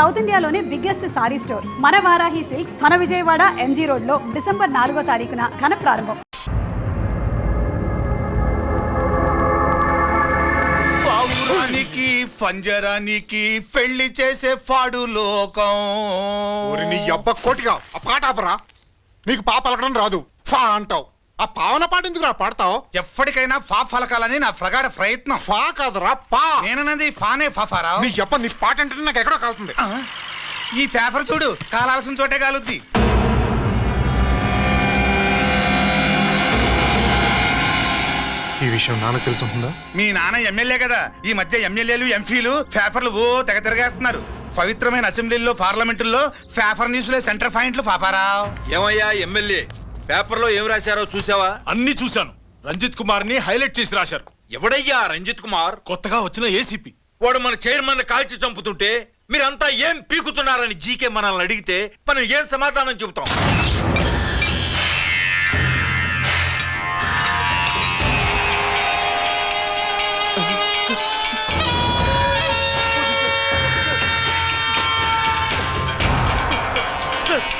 South ఇండియాలోనే biggest sorry store మన Varahi silks మన విజయవాడ ఎంజీ రోడ్ లో డిసెంబర్ 4వ తారీఖున ఘన ప్రారంభం. పావురానికి పంజరానికి పెళ్లి చేసే ఫాడు లోకం. నీ అబ్బ కోటిగా ఆ పాట ఆపరా. నీకు పా పలకడం రాదు, ఫా అంటావు. ఆ పావన పాట ఎందుకు రా పాడతావు? ఎప్పటికైనా ఫా ఫలకాలని నా ప్రగాఢ ప్రయత్నం. ఫా కాదురా పా. నేనన్నది ఫానే ఫాఫారా. నీ అబ్బ నీ పాట అంటే నాకు ఎక్కడో కాలుతుంది. ఈ పేపర్ చూడు, కాలాల్సిన చోటే కాలుద్ది. ఈ విషయం నాన్నకు తెలుసుంటుందా? మీ నాన్న ఎమ్మెల్యే కదా, ఈ మధ్య ఎమ్మెల్యేలు ఎంపీలు పేపర్లు ఓ తెగ తిరగేస్తున్నారు. పవిత్రమైన అసెంబ్లీల్లో పార్లమెంటుల్లో పేపర్ న్యూస్లో సెంటర్ పాయింట్లు ఫాఫారా. ఏమయ్యా ఎమ్మెల్యే, పేపర్లో ఏం రాశారో చూసావా? అన్ని చూశాను. రంజిత్ కుమార్ ని హైలైట్ చేసి రాశారు. ఎవడయ్యా రంజిత్ కుమార్? కొత్తగా వచ్చిన ఏసీపీ. వాడు మన చైర్మన్ కాల్చి చంపుతుంటే మీరంతా ఏం పీకుతున్నారని జీకే మనల్ని అడిగితే మనం ఏం సమాధానం చెబుతాం?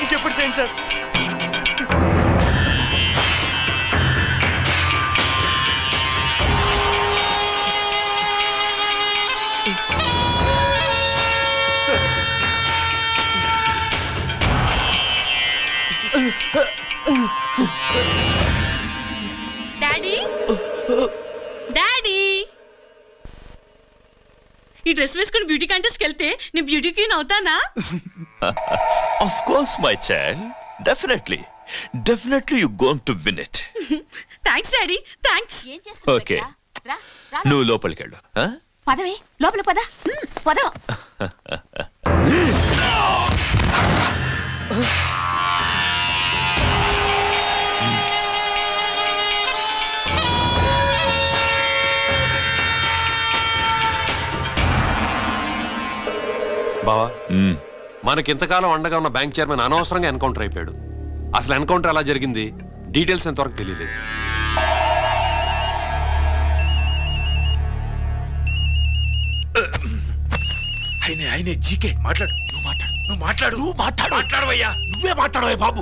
ఇంకెప్పుడు చేయండి సార్. డాడీ డాడీ, ఈ డ్రెస్ వేసుకుని బ్యూటీ కాంటెస్ట్కి వెళ్తే నేను బ్యూటీ క్వీన్ అవుతానా? Of course, my child. Definitely. Definitely you're going to win it. Thanks daddy, thanks. Okay. నువ్వు లోపలికి వెళ్ళు. పదవే లోపల పద. పద. బావా, మనకింతకాలం అండగా ఉన్న బ్యాంక్ చైర్మన్ అనవసరంగా ఎన్కౌంటర్ అయిపోయాడు. అసలు ఎన్కౌంటర్ ఎలా జరిగింది, డీటెయిల్స్ ఎంతవరకు తెలియలేదు. ఆయనే జీకే మాట్లాడు. మాట్లాడవయ్యా. నువ్వే మాట్లాడవే బాబు.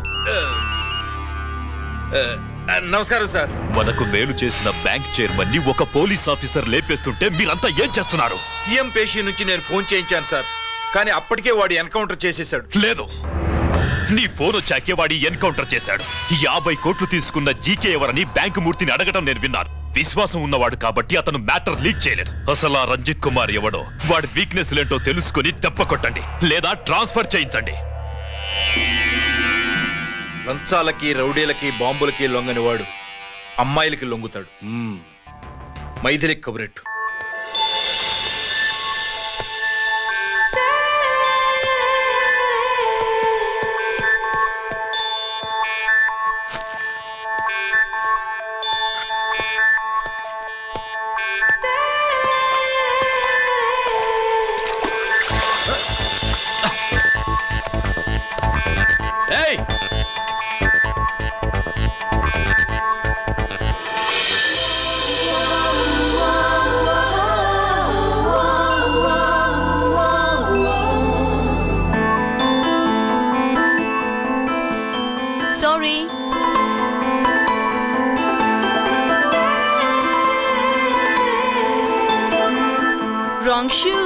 నమస్కారం సార్. మనకు మేలు చేసిన బ్యాంక్ చైర్మన్ ని ఒక పోలీస్ ఆఫీసర్ లేపేస్తుంటే మీరంతా ఏం చేస్తున్నారు? సీఎం పేషీ నుంచి నేను ఫోన్ చేయించాను సార్, కానీ అప్పటికే వాడు ఎన్కౌంటర్ చేసేశాడు. లేదు, నీ ఫోన్ వచ్చాకే వాడి ఎన్కౌంటర్ చేశాడు. 50 కోట్లు తీసుకున్న జీకే ఎవరని బ్యాంకు మూర్తిని అడగటం నేను విన్నాను. విశ్వాసం ఉన్నవాడు కాబట్టి అతను మ్యాటర్ లీక్ చేయలేదు. అసలు ఆ రంజిత్ కుమార్ ఎవడో, వాడి వీక్నెస్ ఏంటో తెలుసుకుని దెబ్బ కొట్టండి, లేదా ట్రాన్స్ఫర్ చేయించండి. లంచాలకి, రౌడీలకి, బాంబులకి లొంగని వాడు అమ్మాయిలకి లొంగుతాడు. మైథిలికి కబురెట్టు. Sorry. Wrong shoe.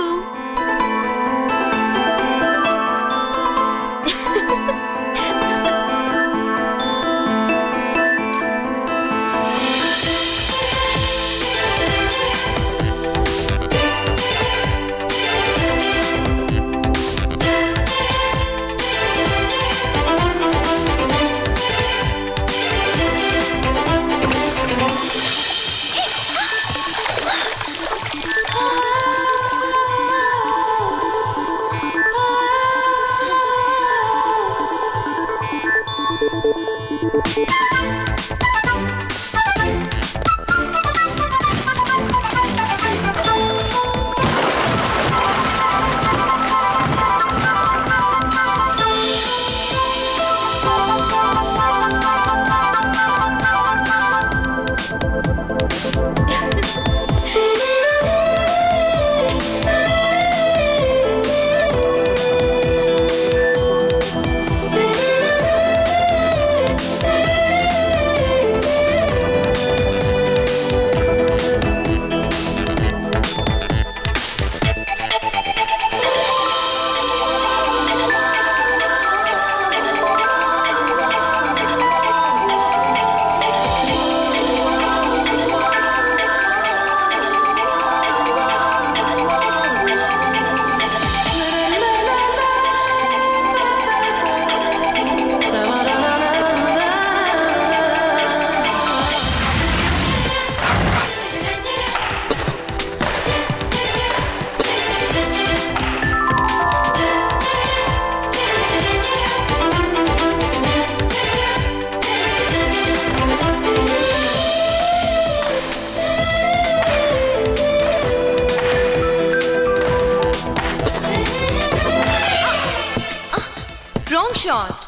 Shot.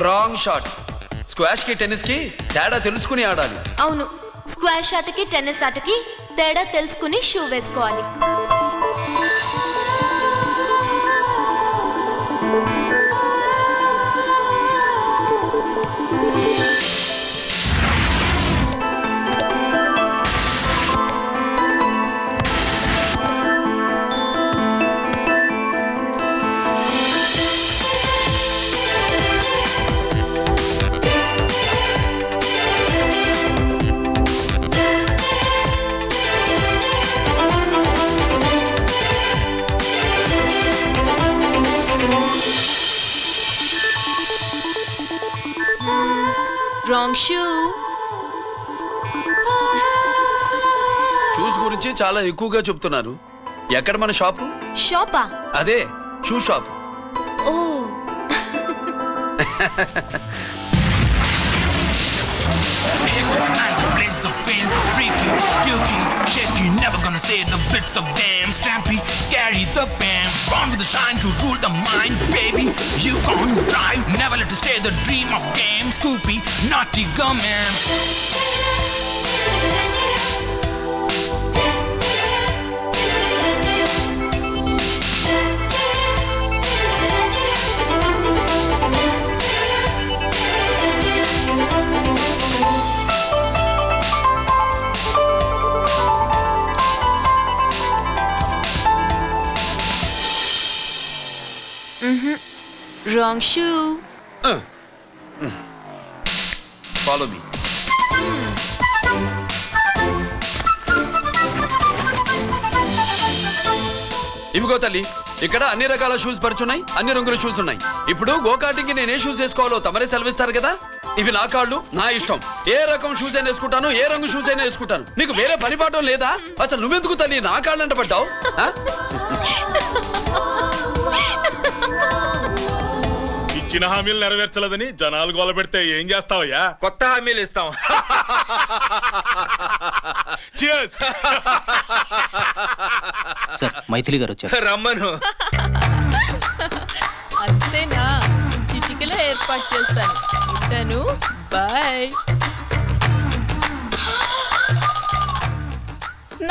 Wrong shot. Squash కి టెన్నిస్ కి తేడా తెలుసుకుని ఆడాలి. అవును, స్క్వాష్ ఆటకి టెన్నిస్ ఆటకి తేడా తెలుసుకుని షూ వేసుకోవాలి. Wrong shoe. షూస్ గురించి చాలా ఎక్కువగా చెప్తున్నారు. ఎక్కడ మన షాపు? షాపా? అదే షూ షాప్. ఓ. Blaze of fame, freaky, dukey, shaky, never gonna say the bits of damn strampy, scary, the bam, born with the shine to rule the mind, baby, you gon' drive, never let to stay the dream of game, Scoopy, naughty gum-man. Wrong shoe. Follow me. ఇవిగో తల్లి, ఇక్కడ అన్ని రకాల shoes పరుచున్నాయి, అన్ని రంగుల shoes ఉన్నాయి. ఇప్పుడు go-karting నేను ఏ షూస్ వేసుకోవాలో తమరే సెలవిస్తారు కదా. ఇవి నా కాళ్ళు, నా ఇష్టం. ఏ రకం షూస్ అయినా వేసుకుంటాను, ఏ రంగు షూస్ అయినా వేసుకుంటాను. నీకు వేరే పనిపాఠం లేదా? అసలు నువ్వెందుకు తల్లి నా కాళ్ళు అంట పడ్డావు? ఇచ్చిన హామీలు నెరవేర్చలేదని జనాలు గోల పెడితే ఏం చేస్తావయ్యా? కొత్త హామీలు ఇస్తాం. Cheers. సార్, మైథిలి గారు వచ్చారు. రమ్మను. అంతేనా? చిటికలో ఏర్పాటు చేస్తాను. ఉంటాను. బాయ్.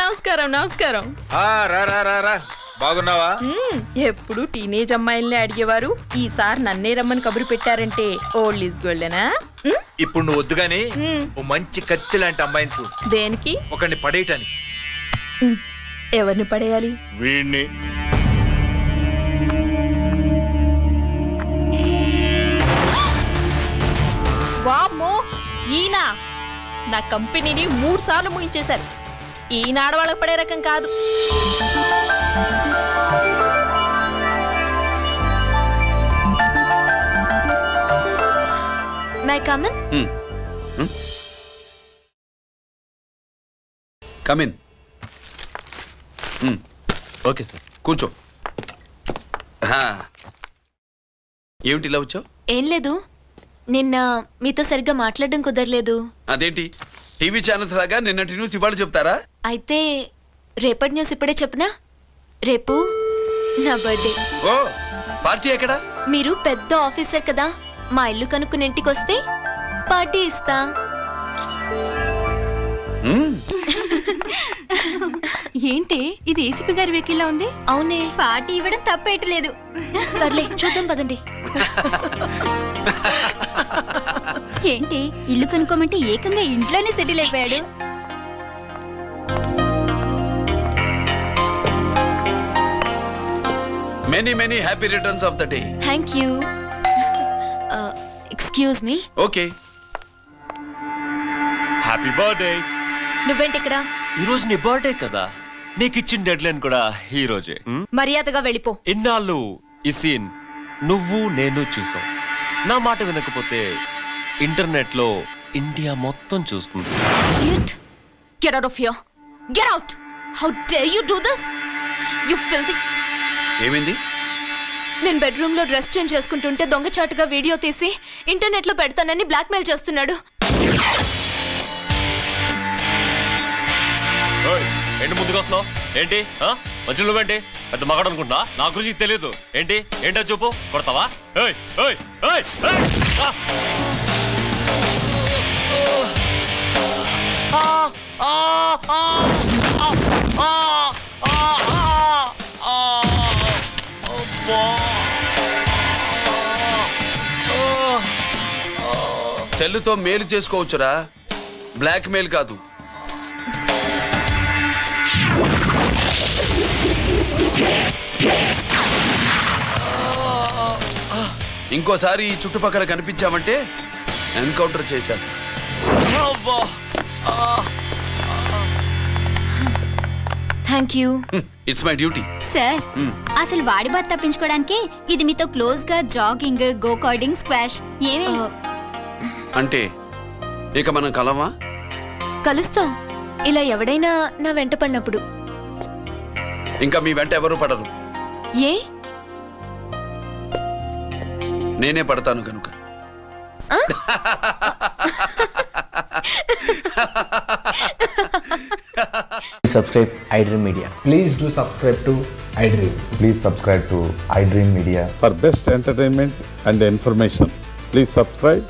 నమస్కారం. నమస్కారం. రా రా రా రా. బాగున్నావా? ఎప్పుడు టీనేజ్ అమ్మాయిల్ని అడిగేవారు, ఈసారి నన్నే రమ్మని కబురు పెట్టారంటే ఓల్డ్ ఈజ్ గోల్డెనా? ఇప్పుడు నువ్వు వద్దు గానీ ఓ మంచి కత్తి లాంటి అమ్మాయిని చూ. దేనికి? ఒకరిని పడేయటానికి. ఎవరిని పడేయాలి? వీణ్ణి. వామ్మో, ఈయన నా కంపెనీని 3 సార్లు ముగించేశారు. ఈయన ఆడవాళ్ళకి పడే రకం కాదు. May I come in? Come in. Okay sir. కూర్చో. ఏమిటి ఇలా వచ్చావు? ఏం లేదు, నిన్న మీతో సరిగ్గా మాట్లాడడం కుదరలేదు. అదేంటి, టీవీ ఛానల్స్ లాగా నిన్నటి న్యూస్ ఇవాళ చెప్తారా? అయితే రేపటి న్యూస్ ఇప్పుడే చెప్పనా? రేపు నా బర్త్డే. ఓ, పార్టీ ఎక్కడా? మీరు పెద్ద ఆఫీసర్ కదా, మా ఇల్లు కనుక్కుని ఇంటికి వస్తే పార్టీ ఇస్తా. ఏంటి ఇది ఏసీపీ గారి వెహికల్ లా ఉంది? అవునే, పార్టీ ఇవ్వడం తప్పేయట్లేదు. సర్లే చూద్దాం పదండి. ఏంటి ఇల్లు కనుక్కోమంటే ఏకంగా ఇంట్లోనే సెటిల్ అయిపోయాడు. Many many happy returns of the day. Thank you. Excuse me. Okay. Happy birthday. నువ్వేంటి ఇక్కడ? ఈ రోజు నీ బర్త్డే కదా, నీకు ఇచ్చిన డెడ్ లైన్ కూడా ఈ రోజే. మర్యాదగా వెళ్ళిపో. ఇన్నాళ్ళు ఈ సీన్ నువ్వు నేను చూసాం. నా మాట వినకపోతే ఇంటర్నెట్ లో ఇండియా మొత్తం చూస్తుంది. Idiot. Get out of here. Get out. How dare you do this? You filthy. ఏమైంది? నేను బెడ్రూమ్ లో డ్రెస్ చేంజ్ చేసుకుంటుంటే దొంగచాటుగా వీడియో తీసి ఇంటర్నెట్ లో పెడతానని బ్లాక్మెయిల్ చేస్తున్నాడు. ఏంటి ముందుకు వస్తున్నావు? ఏంటి మధ్యలో నువ్వేంటి? పెద్ద మగాడు అనుకుంటా నా గురించి తెలియదు ఏంటి ఏంటో చూపు కొడతావా ఏయ్ ఏయ్ ఏయ్ ఏయ్ ఆ! సెల్లుతో మేలు చేసుకోవచ్చురా, బ్లాక్ మెయిల్ కాదు. ఇంకోసారి ఈ చుట్టుపక్కల కనిపించామంటే ఎన్కౌంటర్ చేసేస్తా. Thank you. It's my duty. Sir అసలు వాడి బాధ తప్పించుకోవడానికి ఇది మీతో క్లోజ్ గా జాగింగ్, గో కార్డింగ్, స్క్వాష్ ఏమే అంటే ఇక మనం కలవా? కలుస్తాం ఇలా ఎవడైనా నా వెంట పడినప్పుడు. ఇంకా మీ వెంట ఎవరు పడరు. ఏ? నేనే పడతాను కనుక. Subscribe iDream Media. Please do subscribe to iDream. Please subscribe to iDream Media. For best entertainment and information, please subscribe